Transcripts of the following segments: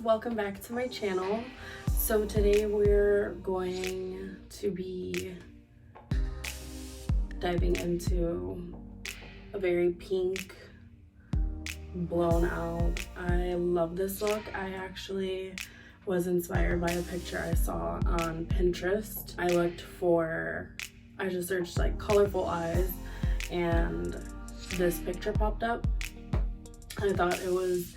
Welcome back to my channel. So today we're going to be diving into a very pink, blown out. I love this look. I actually was inspired by a picture I saw on Pinterest. I just searched like colorful eyes and this picture popped up. I thought it was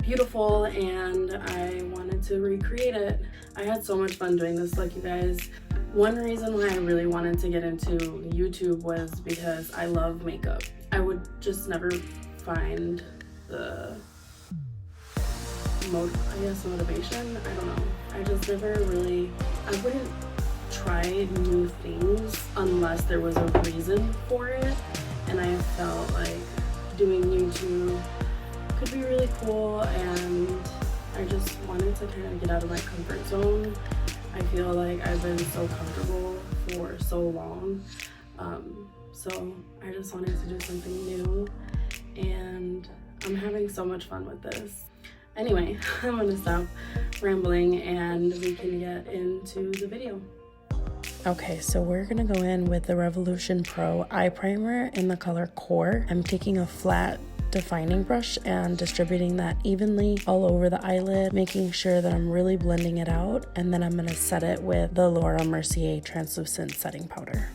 beautiful and I wanted to recreate it. I had so much fun doing this look, you guys. One reason why I really wanted to get into YouTube was because I love makeup. I would just never find the motivation. I don't know. I just never really, I wouldn't try new things unless there was a reason for it. And I felt like doing YouTube could be really cool, and I just wanted to kind of get out of my comfort zone. I feel like I've been so comfortable for so long, so I just wanted to do something new, and I'm having so much fun with this. Anyway, I'm gonna stop rambling and we can get into the video. Okay, so we're gonna go in with the Revolution Pro Eye Primer in the color Core. I'm taking a flat defining brush and distributing that evenly all over the eyelid, making sure that I'm really blending it out, and then I'm gonna set it with the Mercier translucent setting powder.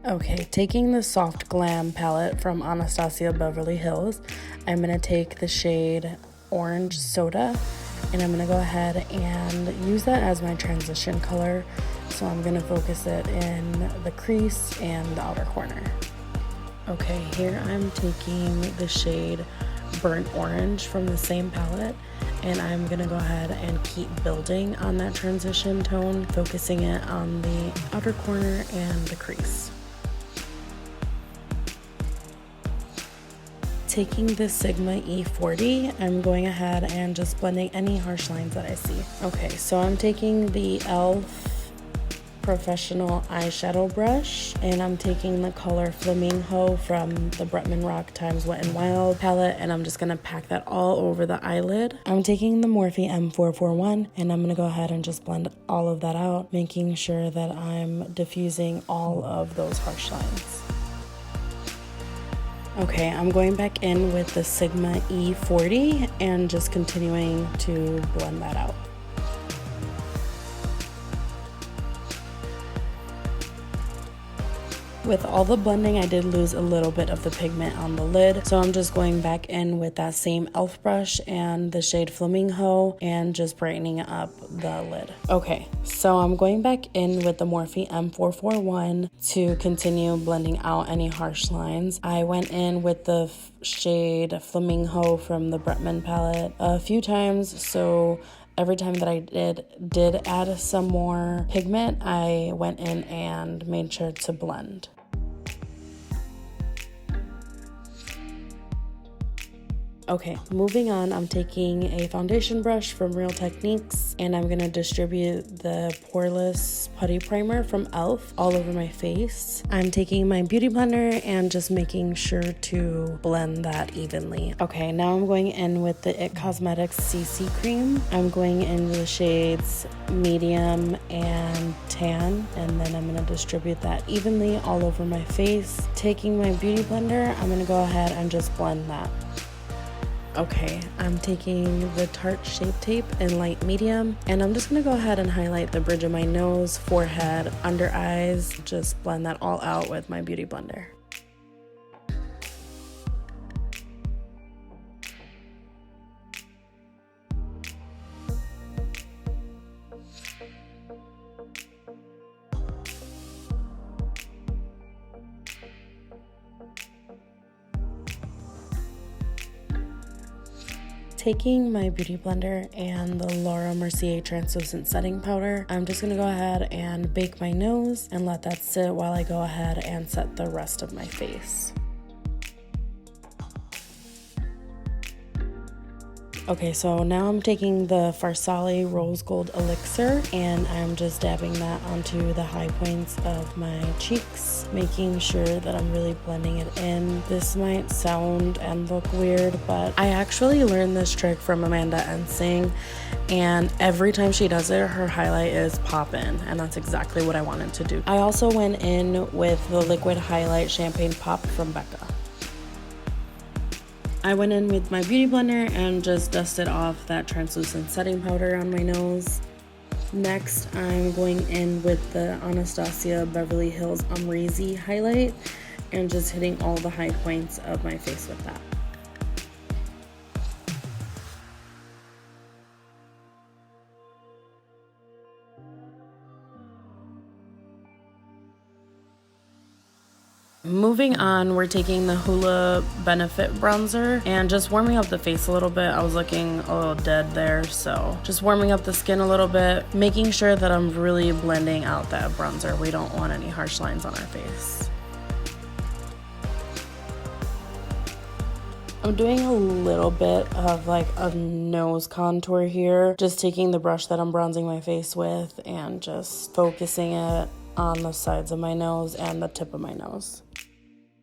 Okay, taking the Soft Glam palette from Anastasia Beverly Hills, I'm gonna take the shade Orange Soda, and I'm gonna go ahead and use that as my transition color. So I'm gonna focus it in the crease and the outer corner. Okay, here I'm taking the shade Burnt Orange from the same palette, and I'm gonna go ahead and keep building on that transition tone, focusing it on the outer corner and the crease. Taking the Sigma E40, I'm going ahead and just blending any harsh lines that I see. Okay, so I'm taking the e.l.f. Professional eyeshadow brush, and I'm taking the color Flamingo from the Bretman Rock Times Wet n Wild palette, and I'm just gonna pack that all over the eyelid. I'm taking the Morphe M441, and I'm gonna go ahead and just blend all of that out, making sure that I'm diffusing all of those harsh lines. Okay, I'm going back in with the Sigma E40 and just continuing to blend that out. With all the blending, I did lose a little bit of the pigment on the lid, so I'm just going back in with that same e.l.f. brush and the shade Flamingo and just brightening up the lid. Okay, so I'm going back in with the Morphe M441 to continue blending out any harsh lines. I went in with the shade Flamingo from the Bretman palette a few times, so every time that I did add some more pigment, I went in and made sure to blend. Okay, moving on, I'm taking a foundation brush from Real Techniques, and I'm gonna distribute the Poreless Putty Primer from e.l.f. all over my face. I'm taking my beauty blender and just making sure to blend that evenly. Okay, now I'm going in with the IT Cosmetics CC Cream. I'm going in the shades Medium and Tan, and then I'm gonna distribute that evenly all over my face. Taking my beauty blender, I'm gonna go ahead and just blend that. Okay, I'm taking the Tarte Shape Tape in light medium, and I'm just gonna go ahead and highlight the bridge of my nose, forehead, under eyes, just blend that all out with my beauty blender. Taking my beauty blender and the Mercier translucent setting powder, I'm just gonna go ahead and bake my nose and let that sit while I go ahead and set the rest of my face. Okay, so now I'm taking the Farsali Rose Gold Elixir and I'm just dabbing that onto the high points of my cheeks, making sure that I'm really blending it in. This might sound and look weird, but I actually learned this trick from Amanda Ensing, and every time she does it, her highlight is poppin', and that's exactly what I wanted to do. I also went in with the Liquid Highlight Champagne Pop from Becca. I went in with my beauty blender and just dusted off that translucent setting powder on my nose. Next, I'm going in with the Anastasia Beverly Hills Amrezy highlight and just hitting all the high points of my face with that. Moving on, we're taking the Hoola Benefit Bronzer and just warming up the face a little bit. I was looking a little dead there, so just warming up the skin a little bit, making sure that I'm really blending out that bronzer. We don't want any harsh lines on our face. I'm doing a little bit of like a nose contour here, just taking the brush that I'm bronzing my face with and just focusing it on the sides of my nose and the tip of my nose.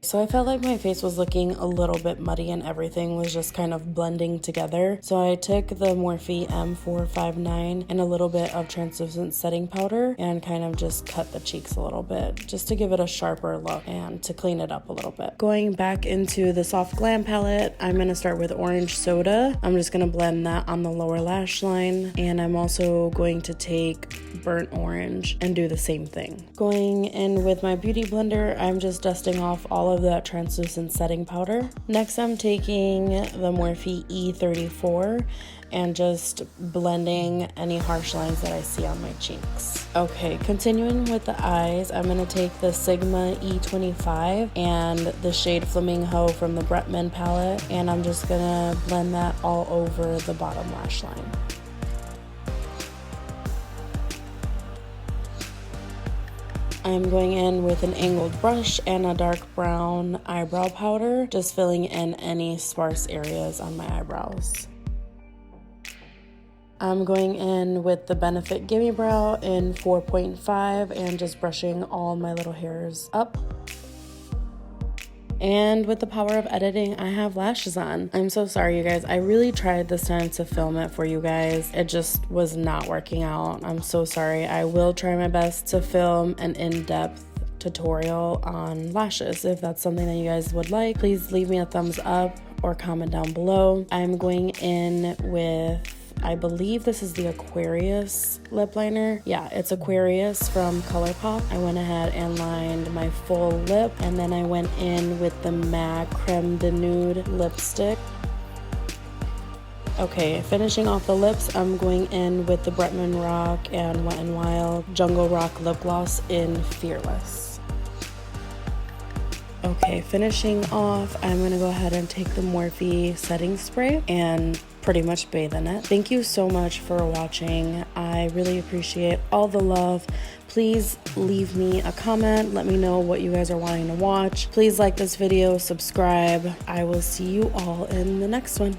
So I felt like my face was looking a little bit muddy and everything was just kind of blending together. So I took the Morphe M459 and a little bit of translucent setting powder and kind of just cut the cheeks a little bit just to give it a sharper look and to clean it up a little bit. Going back into the Soft Glam palette, I'm going to start with Orange Soda. I'm just going to blend that on the lower lash line, and I'm also going to take Burnt Orange and do the same thing. Going in with my beauty blender, I'm just dusting off all of that translucent setting powder. Next, I'm taking the Morphe E34 and just blending any harsh lines that I see on my cheeks. Okay, continuing with the eyes, I'm going to take the Sigma E25 and the shade Flamingo from the Bretman palette, and I'm just going to blend that all over the bottom lash line. I'm going in with an angled brush and a dark brown eyebrow powder, just filling in any sparse areas on my eyebrows. I'm going in with the Benefit Gimme Brow in 4.5 and just brushing all my little hairs up. And with the power of editing, I have lashes on. I'm so sorry, you guys. I really tried this time to film it for you guys. It just was not working out. I'm so sorry. I will try my best to film an in-depth tutorial on lashes. If that's something that you guys would like, please leave me a thumbs up or comment down below. I'm going in with, I believe this is the Aquarius lip liner. Yeah, it's Aquarius from Colourpop. I went ahead and lined my full lip, and then I went in with the MAC Crème D'Nude lipstick. Okay, finishing off the lips, I'm going in with the Bretman Rock and Wet n Wild Jungle Rock lip gloss in Fearless. Okay, finishing off, I'm gonna go ahead and take the Morphe setting spray and pretty much bathe in it. Thank you so much for watching. I really appreciate all the love. Please leave me a comment. Let me know what you guys are wanting to watch. Please like this video, subscribe. I will see you all in the next one.